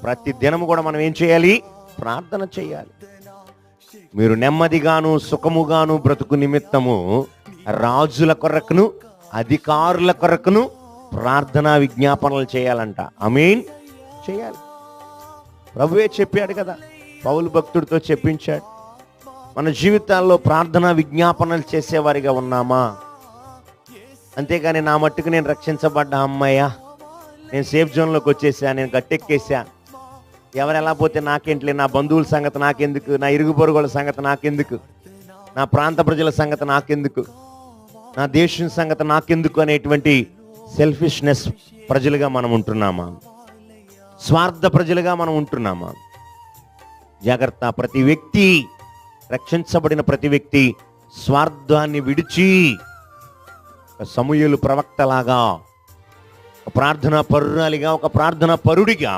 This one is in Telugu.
ప్రతి దినము కూడా మనం ఏం చేయాలి? ప్రార్థన చేయాలి. మీరు నెమ్మదిగాను సుఖముగాను బ్రతుకు నిమిత్తము రాజుల కొరకును అధికారుల కొరకును ప్రార్థనా విజ్ఞాపనలు చేయాలంట. ఆమేన్. చేయాలి. ప్రభువే చెప్పాడు కదా, పౌలు భక్తుడితో చెప్పించాడు. మన జీవితాల్లో ప్రార్థనా విజ్ఞాపనలు చేసేవారిగా ఉన్నామా? అంతేగాని నా మట్టుకు నేను రక్షించబడ్డా, అమ్మాయ్యా నేను సేఫ్ జోన్లోకి వచ్చేసా, నేను గట్టెక్కేసా, ఎవరు ఎలా పోతే నాకేంట్లే, నా బంధువుల సంగతి నాకెందుకు, నా ఇరుగు పొరుగుల సంగతి నాకెందుకు, నా ప్రాంత ప్రజల సంగతి నాకెందుకు, నా దేశం సంగతి నాకెందుకు అనేటువంటి సెల్ఫిష్నెస్ ప్రజలుగా మనం ఉంటున్నామా? స్వార్థ ప్రజలుగా మనం ఉంటున్నామా? జాగ్రత్త. ప్రతి వ్యక్తి, రక్షించబడిన ప్రతి వ్యక్తి స్వార్థాన్ని విడిచి సమూయేలు ప్రవక్తలాగా, ఒక ప్రార్థనా పరురాలిగా, ఒక ప్రార్థనా పరుడిగా